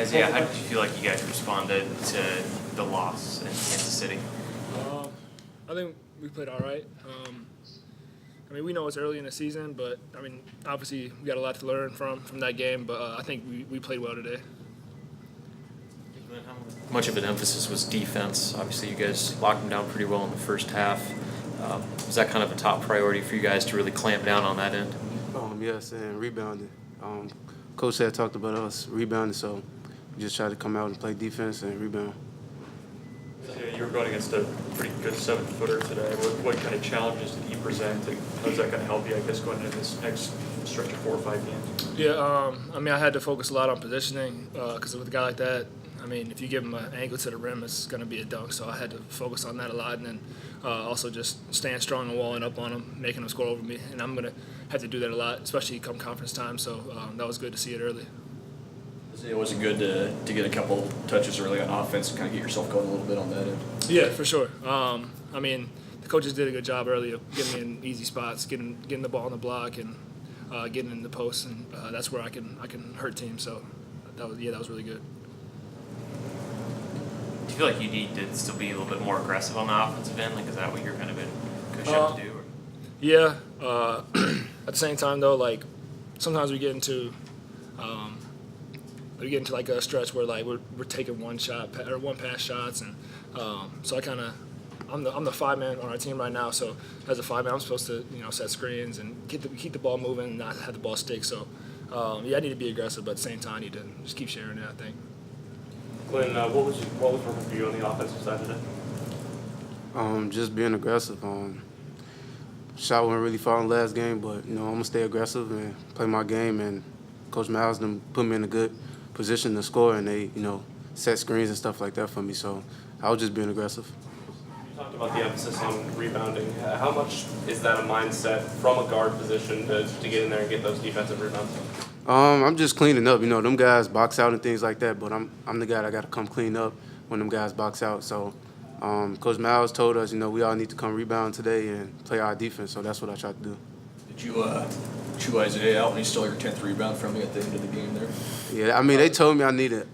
Isaiah, how did you feel like you guys responded to the loss in Kansas City? I think we played all right. We know it's early in the season, but, obviously we got a lot to learn from that game, but I think we played well today. How much of an emphasis was defense? Obviously, you guys locked them down pretty well in the first half. Was that kind of a top priority for you guys to really clamp down on that end? Yes, and rebounding. Coach had talked about us rebounding, so we just tried to come out and play defense and rebound. Yeah, you were going against a pretty good 7-footer today. What kind of challenges did he present, and how's that going to help you, I guess, going into this next stretch of 4 or 5 games? Yeah, I had to focus a lot on positioning because with a guy like that, if you give him an angle to the rim, it's going to be a dunk. So I had to focus on that a lot, and then also just staying strong and walling up on him, making him score over me. And I'm going to have to do that a lot, especially come conference time. So that was good to see it early. It was good to get a couple touches early on offense and kind of get yourself going a little bit on that end. Yeah, for sure. The coaches did a good job early of getting me in easy spots, getting the ball on the block, and getting in the post, and that's where I can hurt teams. So that was really good. Do you feel like you need to still be a little bit more aggressive on the offensive end? Like, is that what you're kind of been coached up to do? Or? Yeah. At the same time, though, like sometimes we get into like a stretch where like we're taking one pass shots, and so I'm the 5-man on our team right now. So as a 5-man, I'm supposed to set screens and keep the ball moving, and not have the ball stick. So I need to be aggressive, but at the same time, I need to just keep sharing it, I think. Glynn, what was working for you on the offensive side today? Just being aggressive. Shot wasn't really falling last game, but I'm gonna stay aggressive and play my game. And Coach Miles them put me in a good position to score, and they set screens and stuff like that for me. So I was just being aggressive. You talked about the emphasis on rebounding. How much is that a mindset from a guard position to get in there and get those defensive rebounds? I'm just cleaning up. Them guys box out and things like that, but I'm the guy that got to come clean up when them guys box out. So Coach Miles told us, we all need to come rebound today and play our defense. So that's what I tried to do. Did you chew Isaiah out when he stole your 10th rebound from you at the end of the game there? Yeah, they told me I needed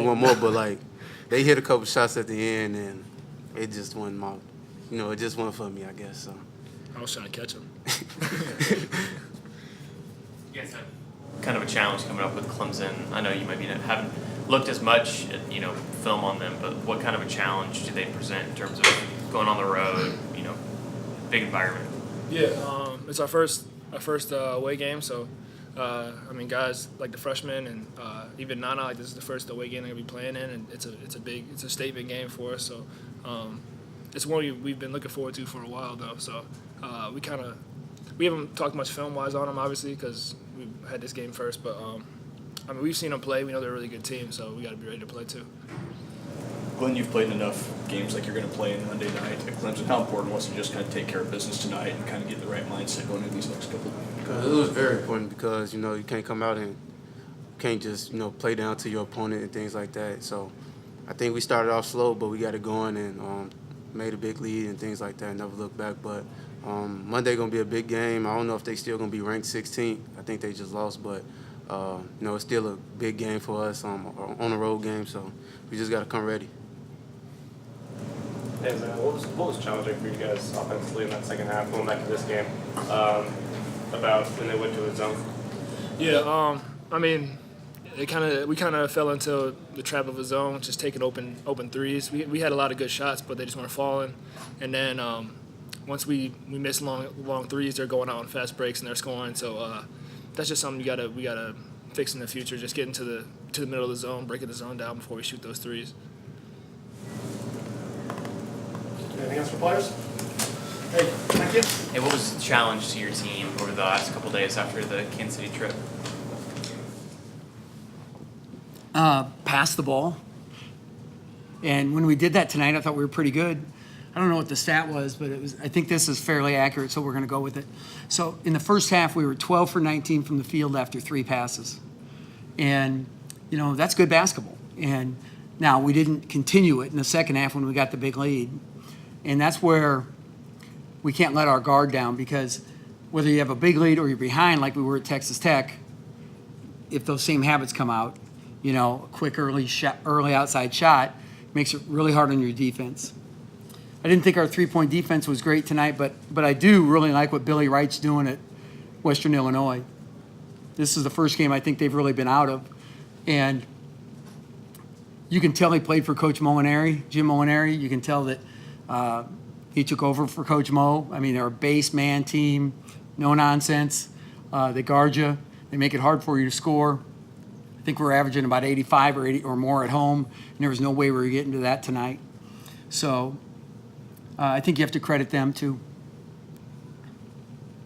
one more, but like they hit a couple shots at the end, and it just wasn't it just wasn't for me, I guess. So I was trying to catch him. You guys have kind of a challenge coming up with Clemson. I know you maybe haven't looked as much at film on them, but what kind of a challenge do they present in terms of going on the road, big environment? Yeah, it's our first away game, so guys like the freshmen and even Nana, like this is the first away game they're gonna be playing in, and it's a statement game for us. So it's one we've been looking forward to for a while though. So we haven't talked much film wise on them obviously because we had this game first, but we've seen them play. We know they're a really good team, so we got to be ready to play too. Glenn, you've played enough games like you're going to play on Monday night at Clemson. How important was it to just kind of take care of business tonight and kind of get the right mindset going into these next couple of games? It was very important because, you can't come out and can't just, play down to your opponent and things like that. So I think we started off slow, but we got it going and made a big lead and things like that and never looked back. But Monday going to be a big game. I don't know if they still going to be ranked 16th. I think they just lost, but, it's still a big game for us on a road game. So we just got to come ready. Hey, man, what was challenging for you guys offensively in that second half, going back to this game, about when they went to a zone? Yeah, we kind of fell into the trap of a zone, just taking open threes. We had a lot of good shots, but they just weren't falling. And then once we missed long threes, they're going out on fast breaks and they're scoring. So that's just something we gotta fix in the future. Just getting to the middle of the zone, breaking the zone down before we shoot those threes. Anything else for players? Hey, thank you. Hey, what was the challenge to your team over the last couple days after the Kansas City trip? Pass the ball. And when we did that tonight, I thought we were pretty good. I don't know what the stat was, but I think this is fairly accurate, so we're going to go with it. So in the first half, we were 12 for 19 from the field after 3 passes. And, that's good basketball. And now we didn't continue it in the second half when we got the big lead. And that's where we can't let our guard down because whether you have a big lead or you're behind like we were at Texas Tech, if those same habits come out, a quick early outside shot makes it really hard on your defense. I didn't think our three-point defense was great tonight, but I do really like what Billy Wright's doing at Western Illinois. This is the first game I think they've really been out of. And you can tell he played for Coach Molinari, Jim Molinari. You can tell that he took over for Coach Mo. I mean, they're a base man team, no nonsense. They guard you. They make it hard for you to score. I think we're averaging about 85 or 80 or more at home, and there was no way we were getting to that tonight. So I think you have to credit them too.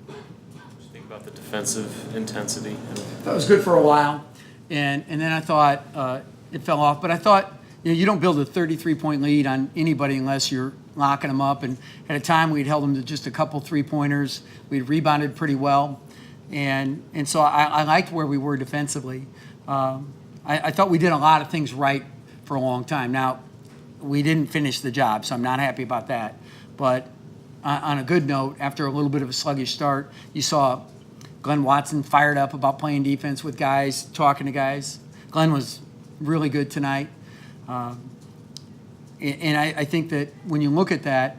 Just think about the defensive intensity. That was good for a while, and then I thought it fell off. But I thought you don't build a 33-point lead on anybody unless you're locking them up. And at a time we'd held them to just a couple three-pointers. We'd rebounded pretty well, and so I liked where we were defensively. I thought we did a lot of things right for a long time. Now we didn't finish the job, so I'm not happy about that. But on a good note, after a little bit of a sluggish start, you saw Glynn Watson fired up about playing defense with guys, talking to guys. Glynn was really good tonight. And I think that when you look at that,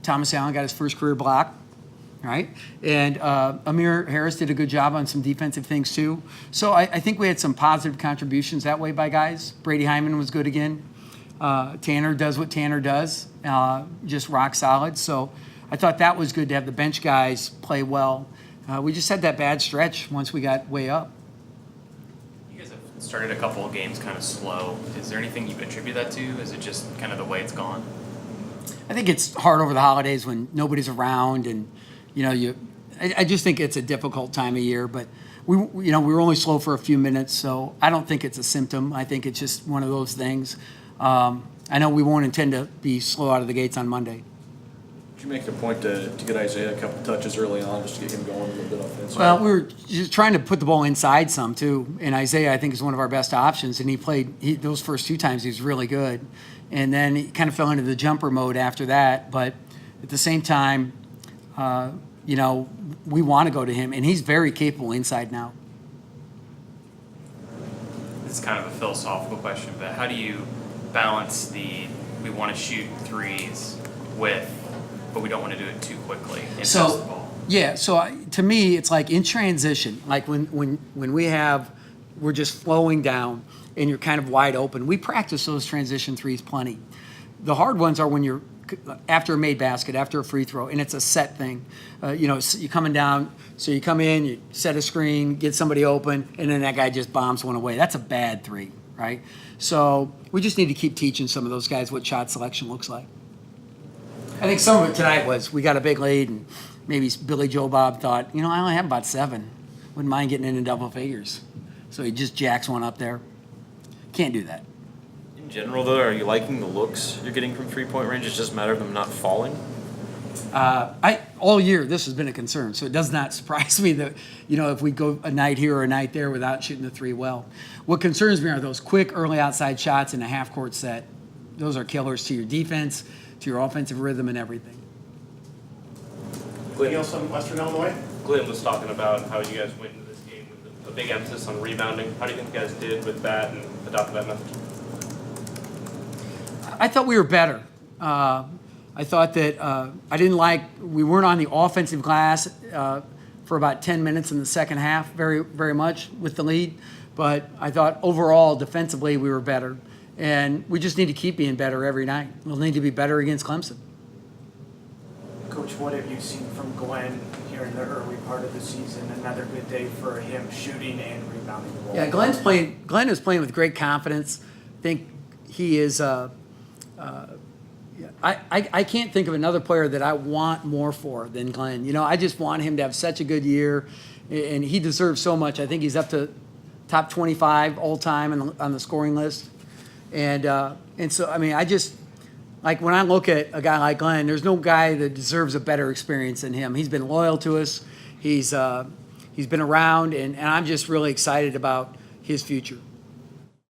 Thomas Allen got his first career block, right? And Amir Harris did a good job on some defensive things too. So I think we had some positive contributions that way by guys. Brady Hyman was good again. Tanner does what Tanner does, just rock solid. So I thought that was good to have the bench guys play well. We just had that bad stretch once we got way up. You guys have started a couple of games kind of slow. Is there anything you attribute that to? Is it just kind of the way it's gone? I think it's hard over the holidays when nobody's around, and I just think it's a difficult time of year. But we were only slow for a few minutes, so I don't think it's a symptom. I think it's just one of those things. I know we won't intend to be slow out of the gates on Monday. Did you make the point to get Isaiah a couple touches early on just to get him going a little bit offensively? Well, we were just trying to put the ball inside some too, and Isaiah I think is one of our best options, and he played those first two times he was really good, and then he kind of fell into the jumper mode after that. But at the same time, we want to go to him, and he's very capable inside now. It's kind of a philosophical question, but how do you balance we want to shoot threes but we don't want to do it too quickly and pass the ball? Yeah, to me, it's like in transition, like when we're just flowing down and you're kind of wide open. We practice those transition threes plenty. The hard ones are when you're after a made basket, after a free throw, and it's a set thing. You're coming down, so you come in, you set a screen, get somebody open, and then that guy just bombs one away. That's a bad three, right? So we just need to keep teaching some of those guys what shot selection looks like. I think some of it tonight was we got a big lead, and maybe Billy Joe Bob thought, I only have about 7. Wouldn't mind getting into double figures. So he just jacks one up there. Can't do that. In general, though, are you liking the looks you're getting from three-point range? It's just a matter of them not falling? All year, this has been a concern, so it does not surprise me that, if we go a night here or a night there without shooting the three well. What concerns me are those quick early outside shots in a half-court set. Those are killers to your defense, to your offensive rhythm and everything. Anything else on Western Illinois? Glynn was talking about how you guys went into this game with a big emphasis on rebounding. How do you think you guys did with that and adopted that message? I thought we were better. I thought that we weren't on the offensive glass for about 10 minutes in the second half, very, very much with the lead. But I thought overall, defensively, we were better. And we just need to keep being better every night. We'll need to be better against Clemson. Coach, what have you seen from Glynn here in the early part of the season? Another good day for him shooting and rebounding the ball. Yeah, Glynn is playing with great confidence. I think he is I can't think of another player that I want more for than Glynn. I just want him to have such a good year, and he deserves so much. I think he's up to top 25 all time on the scoring list. And so, I just, like when I look at a guy like Glynn, there's no guy that deserves a better experience than him. He's been loyal to us. He's been around, and I'm just really excited about his future.